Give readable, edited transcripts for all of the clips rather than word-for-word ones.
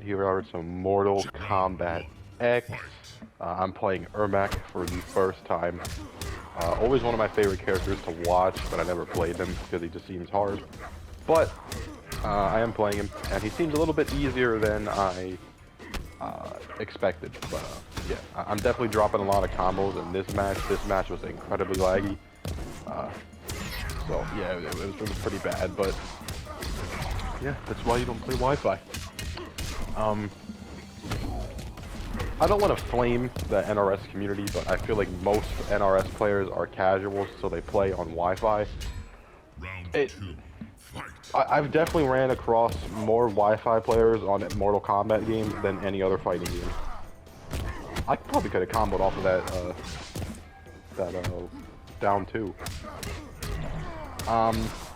right, here are some Mortal Kombat X. I'm playing Ermac for the first time. Always one of my favorite characters to watch, but I never played him because he just seems hard. But I am playing him, and he seems a little bit easier than I expected. But yeah, I'm definitely dropping a lot of combos in this match. This match was incredibly laggy. So yeah, it was pretty bad, but yeah, that's why you don't play Wi-Fi. I don't want to flame the NRS community, but I feel like most NRS players are casuals, so they play on Wi-Fi. I've definitely ran across more Wi-Fi players on Mortal Kombat games than any other fighting game. I probably could have comboed off of that down two.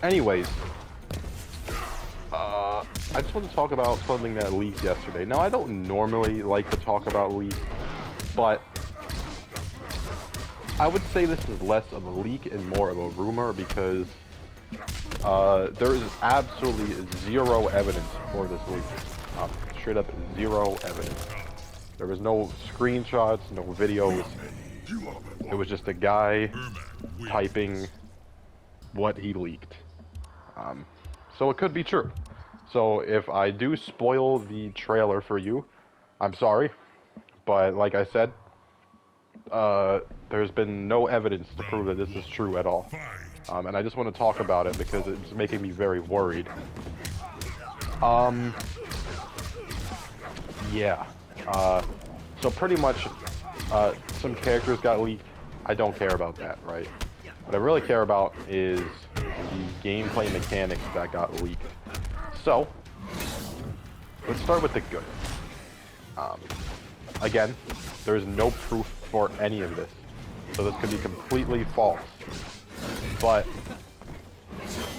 Anyways, I just want to talk about something that leaked yesterday. Now, I don't normally like to talk about leaks, but I would say this is less of a leak and more of a rumor because there is absolutely zero evidence for this leak. Straight up zero evidence. There was no screenshots, no videos. It was just a guy typing what he leaked. So it could be true. So if I do spoil the trailer for you, I'm sorry. But like I said, there's been no evidence to prove that this is true at all. And I just want to talk about it because it's making me very worried. Yeah. So pretty much, some characters got leaked. I don't care about that, right? What I really care about is the gameplay mechanics that got leaked. So, let's start with the good. Again, there's no proof for any of this. So this could be completely false. But,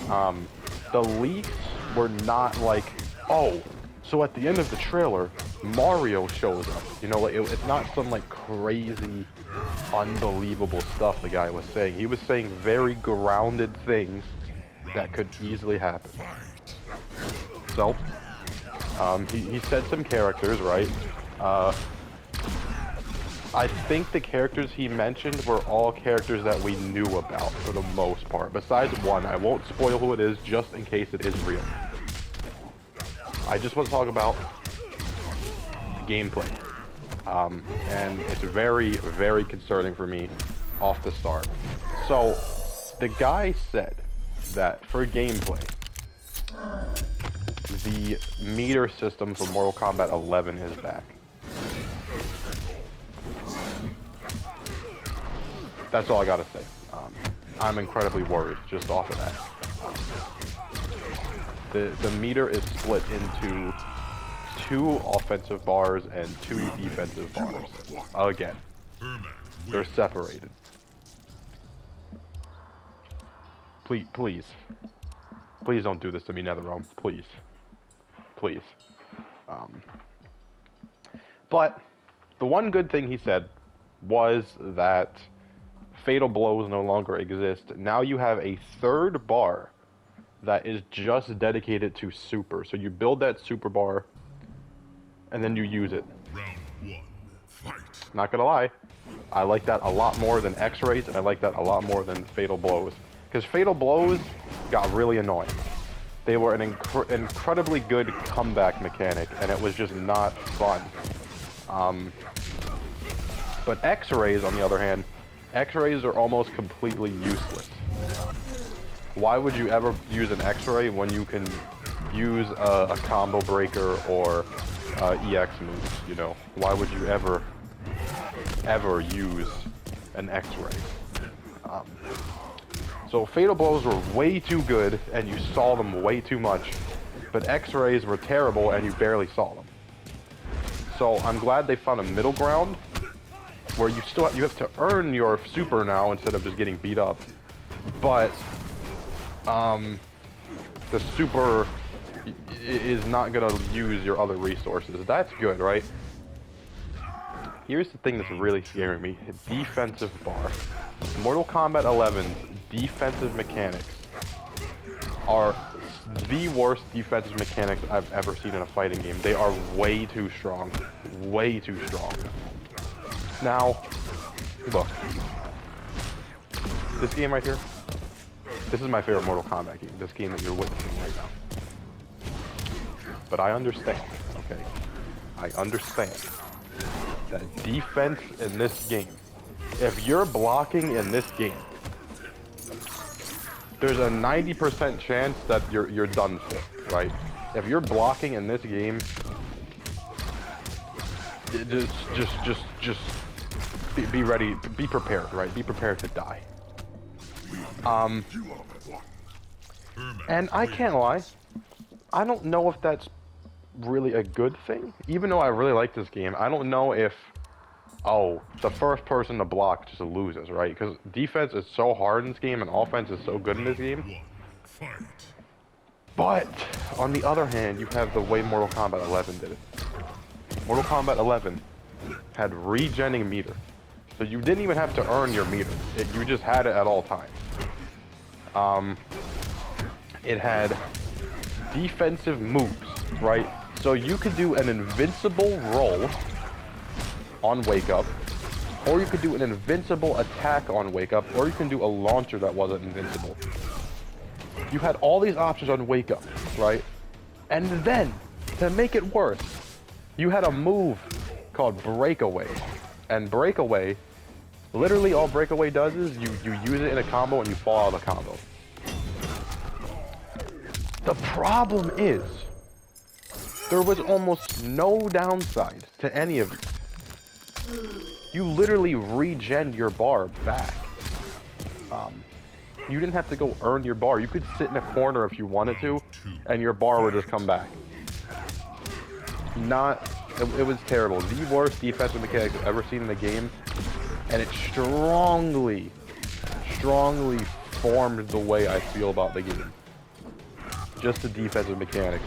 the leaks were not like, oh, so at the end of the trailer, Mario shows up. You know, like, it's not some, like, crazy, unbelievable stuff the guy was saying. He was saying very grounded things that could easily happen. So, he said some characters, right? I think the characters he mentioned were all characters that we knew about for the most part. Besides one, I won't spoil who it is just in case it is real. I just want to talk about the gameplay. And it's very, very concerning for me off the start. So, the guy said that for gameplay, the meter system for Mortal Kombat 11 is back. That's all I gotta say. I'm incredibly worried just off of that. The meter is split into 2 offensive bars and 2 defensive bars. Again, they're separated. Please don't do this to me, NetherRealm. Please. But the one good thing he said was that fatal blows no longer exist. Now you have a 3rd bar that is just dedicated to super. So you build that super bar and then you use it. Round 1, fight. Not gonna lie, I like that a lot more than X-rays, and I like that a lot more than fatal blows. Because fatal blows got really annoying. They were an incredibly good comeback mechanic, and it was just not fun. But X-rays, on the other hand, X-rays are almost completely useless. Why would you ever use an X-ray when you can use a combo breaker or EX moves, you know? Why would you ever use an X-ray? So fatal blows were way too good, and you saw them way too much, but X-rays were terrible, and you barely saw them. So I'm glad they found a middle ground, where you have to earn your super now instead of just getting beat up. But the super is not gonna use your other resources. That's good, right? Here's the thing that's really scaring me. Defensive bar. Mortal Kombat 11's defensive mechanics are the worst defensive mechanics I've ever seen in a fighting game. They are way too strong. Way too strong. Now, look. This game right here, this is my favorite Mortal Kombat game. This game that you're witnessing right now. But I understand, okay? I understand that defense in this game, if you're blocking in this game, there's a 90% chance that you're done for, right? If you're blocking in this game, just be ready, be prepared, right? Be prepared to die. And I can't lie, I don't know if that's really a good thing. Even though I really like this game, I don't know if, oh, the first person to block just loses, right? Because defense is so hard in this game and offense is so good in this game. But, on the other hand, you have the way Mortal Kombat 11 did it. Mortal Kombat 11 had regenning meter. So you didn't even have to earn your meter. You just had it at all times. It had defensive moves, right? So you could do an invincible roll on wake up, or you could do an invincible attack on wake up, or you can do a launcher that wasn't invincible. You had all these options on wake up, right? And then, to make it worse, you had a move called breakaway. And breakaway, literally all breakaway does is you use it in a combo and you fall out of the combo. The problem is, there was almost no downside to any of it. You literally regen your bar back. You didn't have to go earn your bar. You could sit in a corner if you wanted to, and your bar would just come back. It was terrible. The worst defensive mechanics I've ever seen in a game, and it strongly formed the way I feel about the game. Just the defensive mechanics.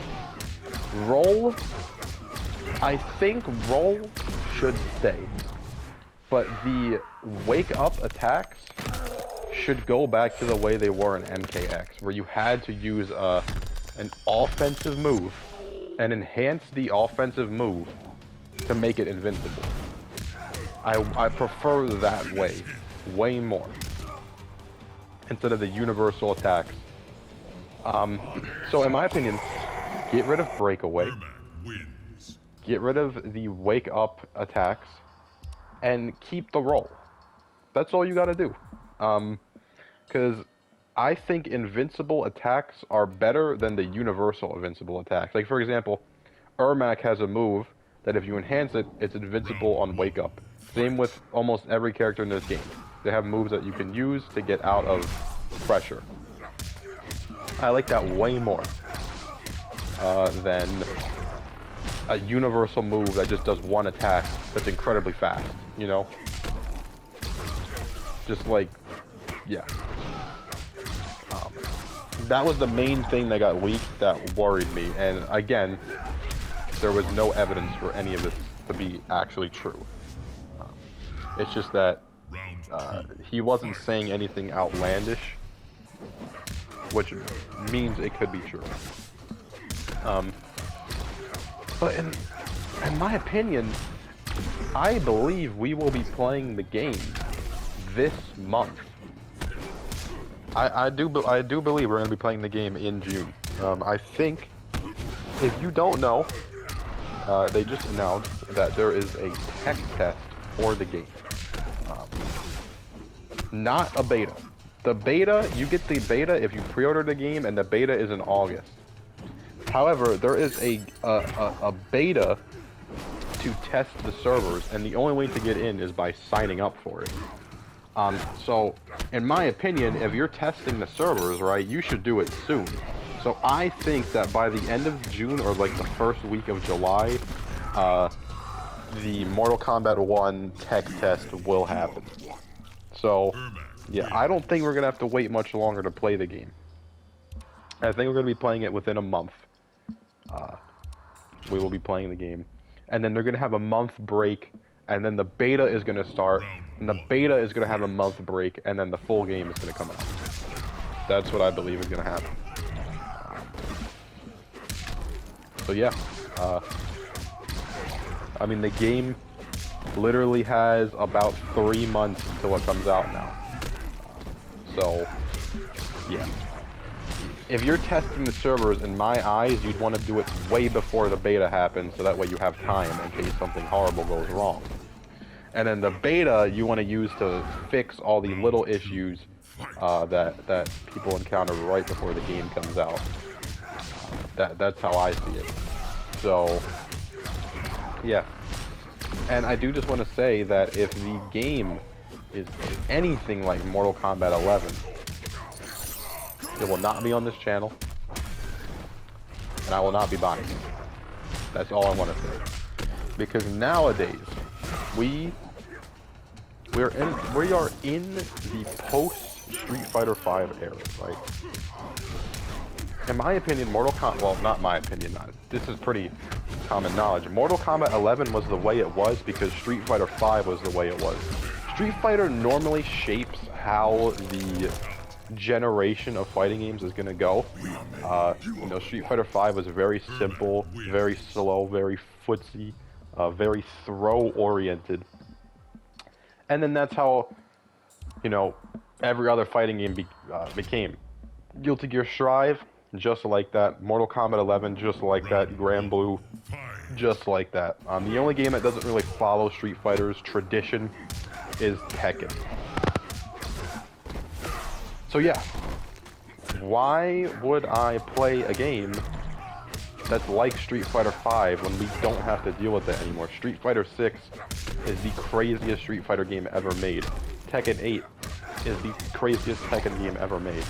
Roll, I think roll should stay, but the wake up attacks should go back to the way they were in MKX, where you had to use an offensive move and enhance the offensive move to make it invincible. I prefer that way more, instead of the universal attacks. So in my opinion, get rid of breakaway, get rid of the wake up attacks, and keep the roll. That's all you gotta do. Because I think invincible attacks are better than the universal invincible attacks. Like for example, Ermac has a move that if you enhance it, it's invincible on wake up. Same with almost every character in this game. They have moves that you can use to get out of pressure. I like that way more than a universal move that just does one attack that's incredibly fast, you know? Just like, yeah. That was the main thing that got leaked that worried me, and again, there was no evidence for any of this to be actually true. It's just that he wasn't saying anything outlandish, which means it could be true. But in my opinion, I believe we will be playing the game this month. I do believe we're going to be playing the game in June. I think, if you don't know, they just announced that there is a tech test for the game. Not a beta. The beta, you get the beta if you pre-order the game, and the beta is in August. However, there is a beta to test the servers, and the only way to get in is by signing up for it. So, in my opinion, if you're testing the servers, right, you should do it soon. So I think that by the end of June, or like the first week of July, the Mortal Kombat 1 tech test will happen. So, yeah, I don't think we're going to have to wait much longer to play the game. I think we're going to be playing it within a month. We will be playing the game. And then they're going to have a month break, and then the beta is going to start, and the beta is going to have a month break, and then the full game is going to come out. That's what I believe is going to happen. So yeah, I mean the game literally has about 3 months until it comes out now. So yeah, if you're testing the servers, in my eyes, you'd want to do it way before the beta happens, so that way you have time in case something horrible goes wrong. And then the beta you want to use to fix all the little issues that people encounter right before the game comes out. That's how I see it. So yeah, and I do just want to say that if the game is anything like Mortal Kombat 11, it will not be on this channel, and I will not be buying it. That's all I want to say. Because nowadays, we are in the post Street Fighter V era, right? In my opinion, Mortal Kombat, well, not my opinion, this is pretty common knowledge. Mortal Kombat 11 was the way it was because Street Fighter V was the way it was. Street Fighter normally shapes how the generation of fighting games is going to go. You know, Street Fighter V was very simple, very slow, very footsie, very throw-oriented. And then that's how, you know, every other fighting game became. Guiltygearstrive, just like that. Mortal Kombat 11, just like that. Grand Blue, just like that. The only game that doesn't really follow Street Fighter's tradition is Tekken. So yeah, why would I play a game that's like Street Fighter V when we don't have to deal with it anymore? Street Fighter 6 is the craziest Street Fighter game ever made. Tekken 8 is the craziest Tekken game ever made.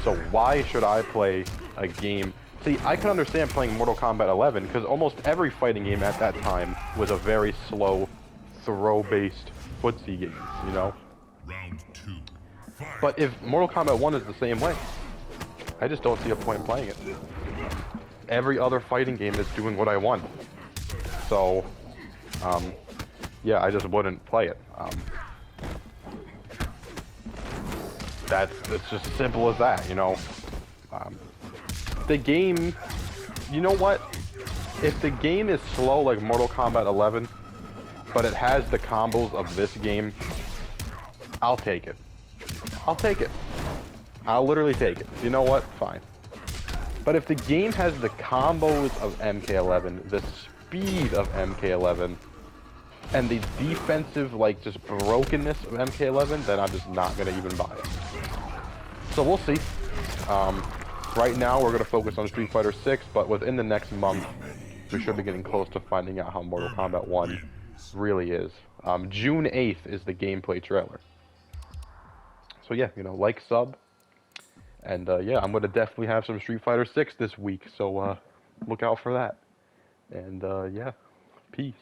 So why should I play a game? See, I can understand playing Mortal Kombat 11 because almost every fighting game at that time was a very slow, throw-based footsie game, you know? Round 2. But if Mortal Kombat 1 is the same way, I just don't see a point in playing it. Every other fighting game is doing what I want. So, yeah, I just wouldn't play it. It's just as simple as that, you know. The game, you know what? If the game is slow like Mortal Kombat 11, but it has the combos of this game, I'll take it. I'll take it. I'll literally take it. You know what? Fine. But if the game has the combos of MK11, the speed of MK11, and the defensive, like, just brokenness of MK11, then I'm just not going to even buy it. So we'll see. Right now, we're going to focus on Street Fighter 6, but within the next month, we should be getting close to finding out how Mortal Kombat 1 really is. June 8th is the gameplay trailer. So yeah, you know, like, sub, and yeah, I'm going to definitely have some Street Fighter 6 this week, so look out for that. And yeah, peace.